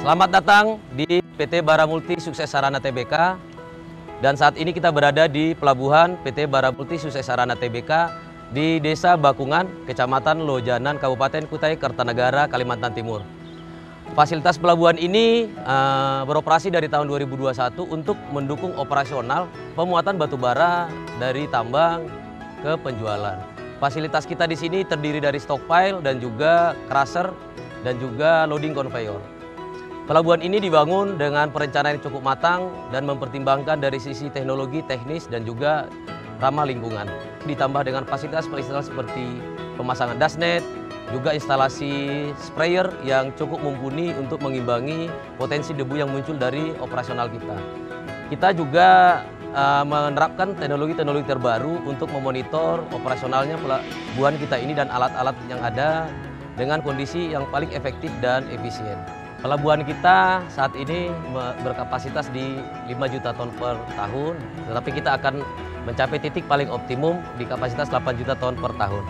Selamat datang di PT Bara Multi Sukses Sarana Tbk. Dan saat ini kita berada di pelabuhan PT Bara Multi Sukses Sarana Tbk di Desa Bakungan, Kecamatan Lojanan, Kabupaten Kutai Kartanegara, Kalimantan Timur. Fasilitas pelabuhan ini beroperasi dari tahun 2021 untuk mendukung operasional pemuatan batu bara dari tambang ke penjualan. Fasilitas kita di sini terdiri dari stockpile dan juga crusher dan juga loading conveyor. Pelabuhan ini dibangun dengan perencanaan yang cukup matang dan mempertimbangkan dari sisi teknologi, teknis, dan juga ramah lingkungan. Ditambah dengan fasilitas-fasilitas seperti pemasangan dashnet, juga instalasi sprayer yang cukup mumpuni untuk mengimbangi potensi debu yang muncul dari operasional kita. Kita juga menerapkan teknologi-teknologi terbaru untuk memonitor operasionalnya pelabuhan kita ini dan alat-alat yang ada dengan kondisi yang paling efektif dan efisien. Pelabuhan kita saat ini berkapasitas di 5 juta ton per tahun, tetapi kita akan mencapai titik paling optimum di kapasitas 8 juta ton per tahun.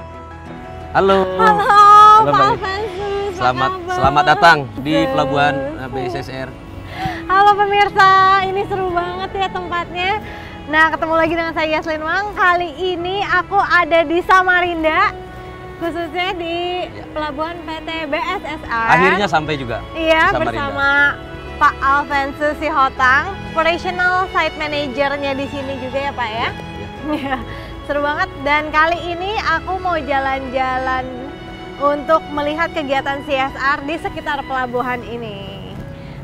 Halo. Halo, Pak Alvensus. Selamat datang di Pelabuhan BSSR. Halo pemirsa, ini seru banget ya tempatnya. Nah, ketemu lagi dengan saya Yaslin Wang. Kali ini aku ada di Samarinda, khususnya di Pelabuhan PT BSSR. Akhirnya sampai juga. Iya, bersama Pak Alvensus Sihotang, Operational Site Manager-nya di sini juga ya Pak ya. Iya. Seru banget, dan kali ini aku mau jalan-jalan untuk melihat kegiatan CSR di sekitar pelabuhan ini.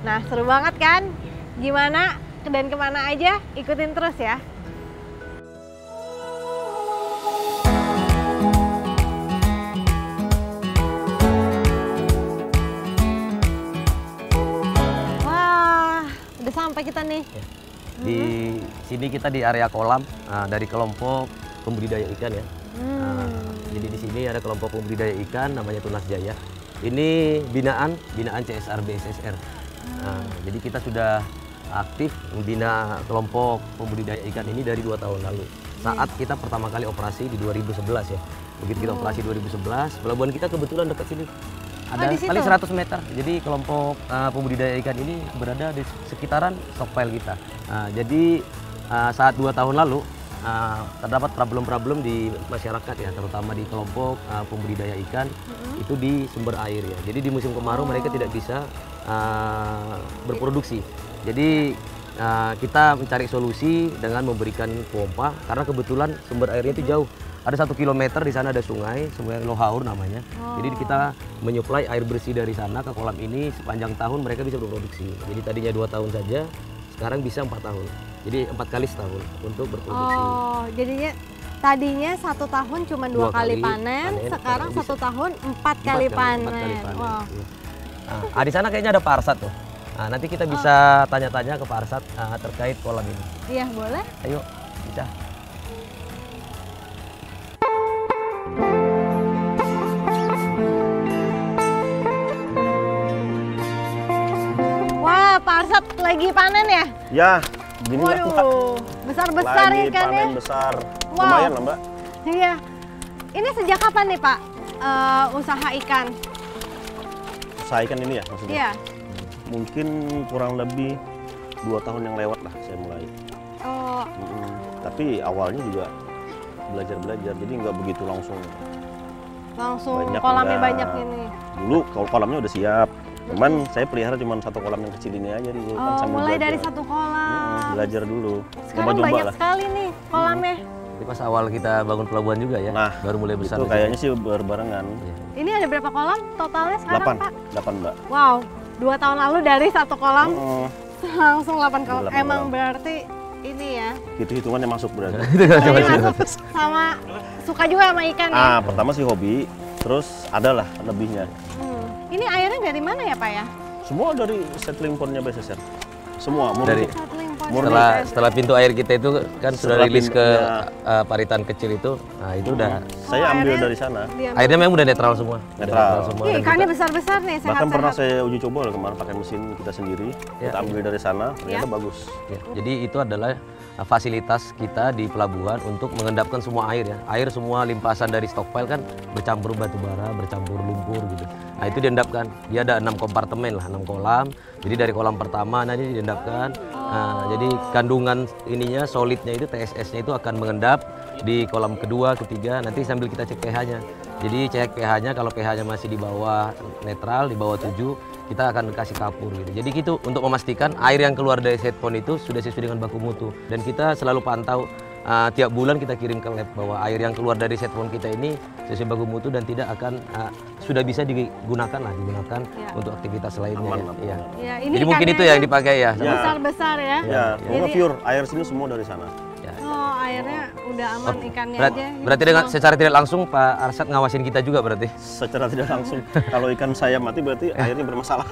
Nah, seru banget kan? Gimana dan kemana aja? Ikutin terus ya. Wah, udah sampai kita nih. Di sini kita di area kolam dari kelompok pembudidaya ikan ya. Jadi di sini ada kelompok pembudidaya ikan namanya Tunas Jaya. Ini binaan CSR BSSR. Jadi kita sudah aktif membina kelompok pembudidaya ikan ini dari 2 tahun lalu. Saat kita pertama kali operasi di 2011 ya. Begitu kita operasi 2011, pelabuhan kita kebetulan dekat sini. Ada paling 100 meter. Jadi kelompok pembudidaya ikan ini berada di sekitaran stockpile kita. Jadi saat 2 tahun lalu terdapat problem-problem di masyarakat ya, terutama di kelompok pembudidaya ikan itu di sumber air ya. Jadi di musim kemarau mereka tidak bisa berproduksi. Jadi kita mencari solusi dengan memberikan pompa karena kebetulan sumber airnya itu jauh. Ada 1 kilometer di sana ada sungai Lohaur namanya. Jadi kita menyuplai air bersih dari sana ke kolam ini sepanjang tahun mereka bisa berproduksi. Jadi tadinya 2 tahun saja, sekarang bisa 4 tahun. Jadi 4 kali setahun untuk berproduksi. Oh, jadinya tadinya 1 tahun cuma 2 kali panen, sekarang 1 tahun 4 kali panen. Wow. Di sana kayaknya ada Pak Arsat tuh. Nanti kita bisa tanya-tanya ke Pak Arsat terkait kolam ini. Iya, boleh. Ayo, bisa. Wah, Pak Arsat lagi panen ya? Ya, gini lah Mbak. Waduh, besar-besar Lagi ikannya. panen besar, Wow. lumayan lah Mbak. Iya. Ini sejak kapan nih Pak usaha ikan? Usaha ikan ini ya maksudnya? Iya. Mungkin kurang lebih 2 tahun yang lewat lah saya mulai. Oh, Tapi awalnya juga belajar-belajar, jadi nggak begitu langsung. Banyak kolamnya enggak. banyak ini. Dulu kalau kolamnya udah siap, cuman saya pelihara cuma 1 kolam yang kecil ini aja dulu. Oh, sambil mulai belajar. dari 1 kolam. Belajar dulu, Sekarang coba-coba banyak lah. sekali nih kolamnya. Jadi pas awal kita bangun pelabuhan juga ya, Nah, baru mulai besar. itu kayaknya sih berbarengan. Ini ada berapa kolam totalnya sekarang 8, Pak? 8 Mbak. Wow, 2 tahun lalu dari 1 kolam langsung 8 kolam. 8 Emang kolam. berarti ini ya. Itu hitungannya masuk berarti. Jadi masuk sama suka juga sama ikan ya. Pertama sih hobi, terus adalah lebihnya. Ini airnya dari mana ya Pak ya? Semua dari settling pondnya BSSR. Semua, murni. Dari Settling Setelah pintu air kita itu kan sudah Setelah rilis ke pintunya- paritan kecil itu, nah itu udah Saya ambil dari sana. airnya memang udah netral semua. Netral. semua. Ih, Dan ikannya kita- besar-besar nih, Bahkan pernah sehat-sehat. saya uji coba loh kemarin pakai mesin kita sendiri. Kita ambil dari sana, ternyata bagus. Ya, jadi itu adalah fasilitas kita di pelabuhan untuk mengendapkan semua air ya. Air semua limpasan dari stockpile kan bercampur batu bara, bercampur lumpur gitu. Nah itu diendapkan. Dia ada 6 kompartemen lah, 6 kolam. Jadi dari kolam pertama nanti diendapkan. Nah, jadi kandungan ininya solidnya itu TSS-nya itu akan mengendap di kolam kedua, ketiga. Nanti sambil kita cek pH-nya. Jadi cek pH-nya kalau pH-nya masih di bawah netral, di bawah 7, kita akan kasih kapur gitu. Jadi gitu untuk memastikan air yang keluar dari set pond itu sudah sesuai dengan baku mutu. Dan kita selalu pantau tiap bulan kita kirim ke lab bahwa air yang keluar dari set pond kita ini sesuai baku mutu dan tidak akan sudah bisa digunakan untuk aktivitas lainnya. Aman, Ya. aman. Iya. Ya, ini Jadi mungkin itu ikannya yang dipakai ya. Ya. besar-besar ya. Ya, pokoknya Jadi- pure. Air sini semua dari sana. Oh, airnya udah aman ikannya Berat- aja. berarti dengan secara tidak langsung Pak Arsyad ngawasin kita juga berarti. Secara tidak langsung. Kalau ikan saya mati berarti airnya bermasalah.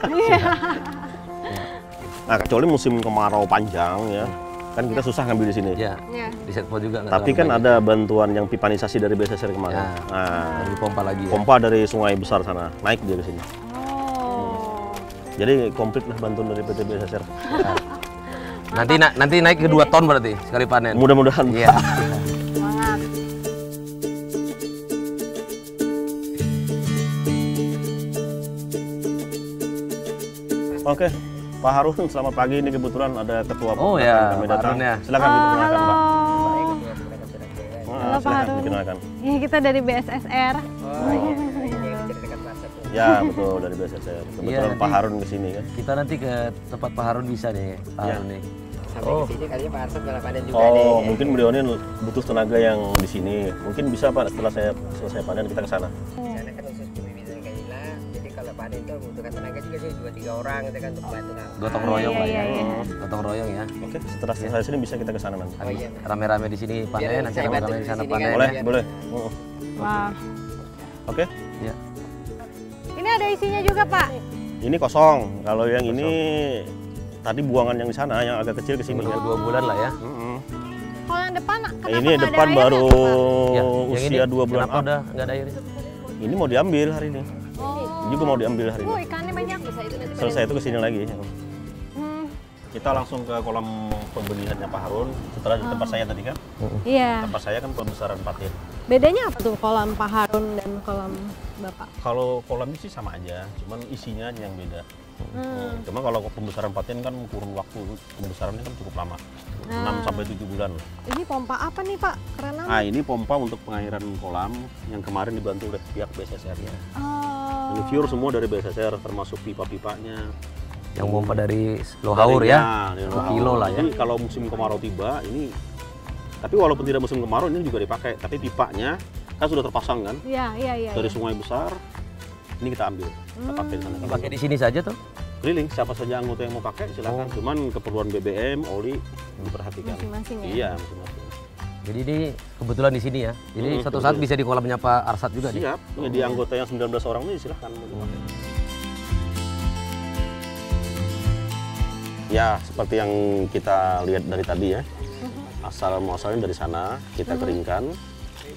Nah, kecuali musim kemarau panjang ya. Kan kita susah ngambil di sini. Ya. Ya. Di set pond juga nggak Tapi terlalu kan banyak. ada bantuan yang pipanisasi dari BSSR kemarin. Ya. Nah, Dari pompa lagi ya. pompa dari sungai besar sana naik dia ke sini. Oh. Jadi komplit lah bantuan dari PT BSSR. Nanti naik ke 2 ton berarti sekali panen. Mudah-mudahan. Iya. Semangat. Oke, Pak Harun, selamat pagi. Ini kebetulan ada ketua Oh Pemkot ya, yang kami Pak datang. Harun ya. Silakan diperkenalkan, halo. Pak. Halo, Pak Silakan Harun. dikenalkan. Ya, kita dari BSSR. Ya, betul dari BSSR. Kebetulan Iya, Pak Harun ke sini kan. Kita nanti ke tempat Pak Harun bisa nih, Pak Iya. Harun nih. Sampai ke sini kayaknya Pak Arsyad malah panen juga nih. Oh, mungkin beliau ini butuh tenaga yang di sini. Mungkin bisa Pak setelah saya selesai panen kita ke sana. Di sana kan khusus pembibitan kaila. Jadi kalau panen itu membutuhkan tenaga juga sih 2-3 orang gitu kan untuk bantu ngangkat. Gotong royong lah ya. iya. Gotong royong ya. Oke, setelah selesai sini bisa kita ke sana nanti. Oh iya. Rame-rame di sini panen, Biar nanti saya rame-rame bantu di sana di sini panen. kan. Boleh, Iya. boleh. Wah. Oke, Ya. Ini ada isinya juga, Pak. ini kosong. Kalau yang ini tadi buangan yang di sana yang agak kecil ke sini kan. 2 bulan lah ya. Kalau yang depan, kenapa Ini nggak ada depan airnya, baru Pak? Ya, yang usia ini 2 bulan kenapa up. udah nggak ada airnya? Ini mau diambil hari ini. Oh. Ini juga mau diambil hari ini. Ikannya banyak. Selesai itu ke sini lagi. Hmm. Kita langsung ke kolam pembenihannya Pak Harun. Setelah di tempat saya tadi kan. Iya. Tempat saya kan pembesaran patin. Bedanya apa tuh kolam Pak Harun dan kolam Bapak? Kalau kolam ini sih sama aja, cuman isinya aja yang beda. Cuma kalau pembesaran patin kan kurun waktu pembesarannya kan cukup lama. 6 sampai 7 bulan. Ini pompa apa nih, Pak? Keren amat. Nah, ini pompa untuk pengairan kolam yang kemarin dibantu oleh pihak BSSR ya. Oh. Ini pure semua dari BSSR termasuk pipa-pipanya. Yang pompa dari Lohaur ya. Dari 2 kilo lah ya. Jadi kalau musim kemarau tiba ini, tapi walaupun tidak musim kemarau ini juga dipakai, tapi pipanya kan sudah terpasang kan Iya, iya, iya. dari sungai besar. Ini kita ambil, kita pakai di sana. Pakai di sini saja tuh. Keliling, siapa saja anggota yang mau pakai silakan. Cuman keperluan BBM, oli diperhatikan. Masing-masing ya? Iya, masing-masing. Jadi ini kebetulan di sini ya. Jadi suatu saat bisa di kolamnya Pak Arsyad juga nih. Siap, ini di anggota yang 19 orang ini silahkan. Ya, seperti yang kita lihat dari tadi ya. Asal muasalnya dari sana, kita keringkan.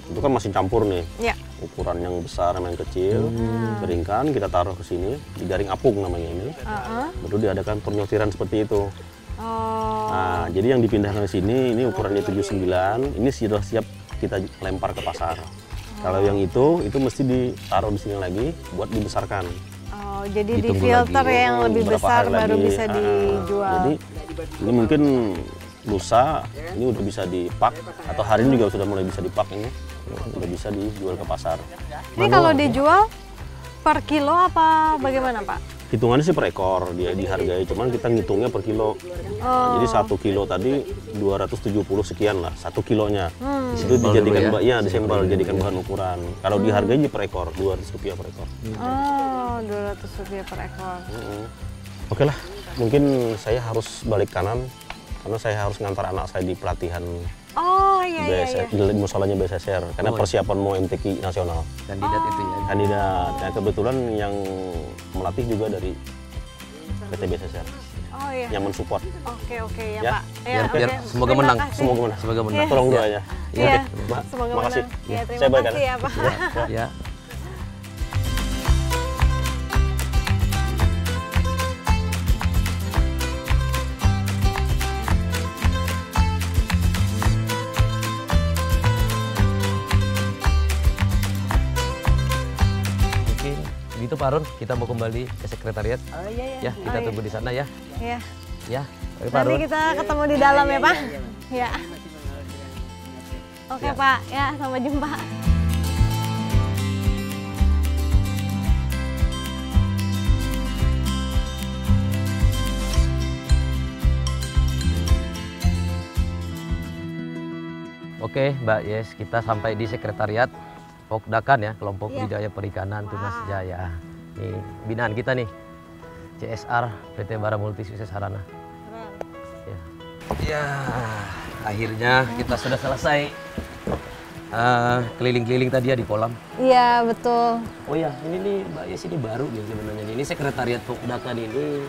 Itu kan masih campur nih. Iya. Ukuran yang besar sama yang kecil. Keringkan, kita taruh ke sini, di jaring apung namanya ini. Baru diadakan penyortiran seperti itu. Oh. Nah, jadi yang dipindahkan ke sini, ini ukurannya 79, ini sudah siap kita lempar ke pasar. Kalau yang itu mesti ditaruh di sini lagi buat dibesarkan. Oh, jadi di Ditunggu filter lagi. ya yang lebih Beberapa besar hari baru lagi. bisa dijual. Jadi ini mungkin lusa ini udah bisa dipak atau hari ini juga sudah mulai bisa dipak ini, udah bisa dijual ke pasar. Ini kalau dijual per kilo apa bagaimana, Pak? Hitungannya sih per ekor dia dihargai, cuman kita ngitungnya per kilo. Nah, jadi 1 kilo tadi 270 sekian lah, 1 kilonya. Di situ dijadikan dulu ya? disembal dijadikan bahan ukuran. Kalau dihargai per ekor, Rp200 per ekor. Oh, Rp200 per ekor. Oke lah, mungkin saya harus balik kanan karena saya harus ngantar anak saya di pelatihan Oh, iya, iya, iya. di musolanya BSSR karena persiapan mau MTQ nasional. Kandidat itu ya. Kandidat, nah kebetulan yang melatih juga dari PT BSSR. Oh iya. yang mensupport. Oke Ya. ya Pak. Biar oke. semoga Terima menang. kasih. Semoga menang. Semoga menang. Tolong doanya. Iya. Mbak, Semoga makasih. menang. Ya, terima Saya balik kasih ya Pak. Ya. Mungkin gitu Pak Harun, kita mau kembali ke sekretariat. Oh iya Ya, kita tunggu di sana ya. Iya. Ya. Oke, Pak Nanti Harun. kita ketemu di dalam ya Pak. Ya. Masih mengalir. Oke Pak, ya sampai jumpa. Oke, Mbak Yes, kita sampai di sekretariat Pokdakan ya, kelompok Iya. budidaya perikanan Tunas Wow. Jaya. Nih, binaan kita nih. CSR PT Baramulti Sukses Sarana. Ya. Ya, akhirnya kita sudah selesai keliling-keliling tadi ya di kolam. Iya betul. Oh ya, ini nih Mbak Yes ini baru nih sebenarnya. Ini sekretariat Pokdakan ini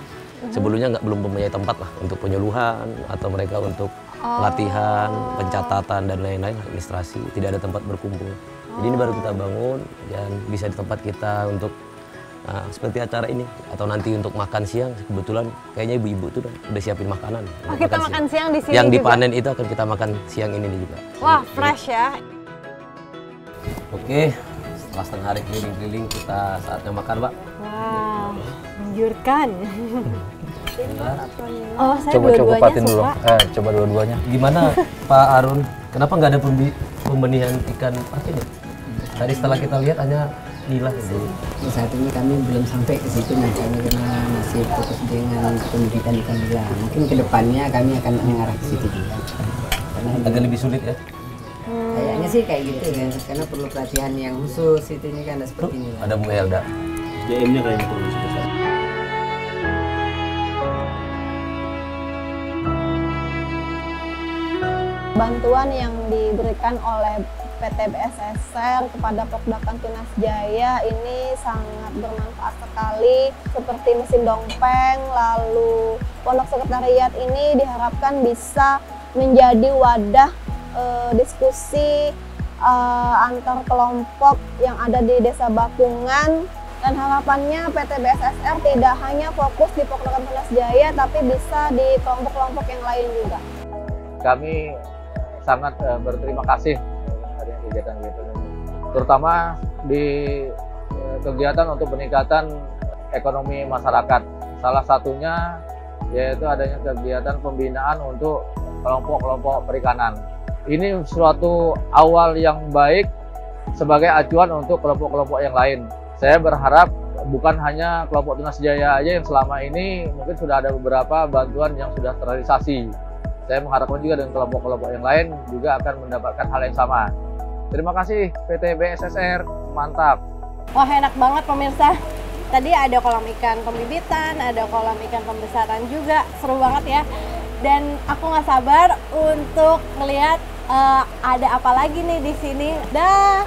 sebelumnya belum mempunyai tempat lah untuk penyuluhan atau mereka untuk pelatihan, pencatatan dan lain-lain administrasi. Tidak ada tempat berkumpul. Jadi ini baru kita bangun dan bisa di tempat kita untuk seperti acara ini atau nanti untuk makan siang. Kebetulan kayaknya ibu-ibu tuh udah siapin makanan. Oh, kita makan siang di sini Yang juga? dipanen itu akan kita makan siang ini juga. Wah, fresh ya. Oke, setelah setengah hari keliling-keliling kita saatnya makan, Pak. Wow, menjurkan. Oh, saya Coba dua-duanya kupatin dulu. suka. Coba dua-duanya. Gimana Pak Harun? Kenapa nggak ada pembenihan ikan patin ya? Tadi setelah kita lihat hanya nila gitu. Saat ini kami belum sampai ke situ nih, kami masih fokus dengan pendidikan ikan nila. Mungkin kedepannya kami akan mengarah ke situ juga. Karena Agak lebih sulit ya. kayaknya sih kayak gitu kan, karena perlu pelatihan yang khusus itu ini kan seperti ini. Ada Bu Elda. DM-nya kayaknya terus besar. Bantuan yang diberikan oleh PT BSSR kepada Pokdakan Tunas Jaya ini sangat bermanfaat sekali, seperti mesin dongpeng, lalu pondok sekretariat ini diharapkan bisa menjadi wadah diskusi antar kelompok yang ada di Desa Bakungan, dan harapannya PT BSSR tidak hanya fokus di Pokdakan Tunas Jaya tapi bisa di kelompok-kelompok yang lain juga. Kami sangat berterima kasih adanya kegiatan-kegiatan ini, terutama di kegiatan untuk peningkatan ekonomi masyarakat. Salah satunya yaitu adanya kegiatan pembinaan untuk kelompok-kelompok perikanan. Ini suatu awal yang baik sebagai acuan untuk kelompok-kelompok yang lain. Saya berharap bukan hanya kelompok Tunas Jaya aja yang selama ini mungkin sudah ada beberapa bantuan yang sudah terrealisasi. Saya mengharapkan juga dengan kelompok-kelompok yang lain juga akan mendapatkan hal yang sama. Terima kasih PT BSSR, mantap. Wah, enak banget pemirsa. Tadi ada kolam ikan pembibitan, ada kolam ikan pembesaran juga, seru banget ya. Dan aku nggak sabar untuk melihat ada apa lagi nih di sini. Dah.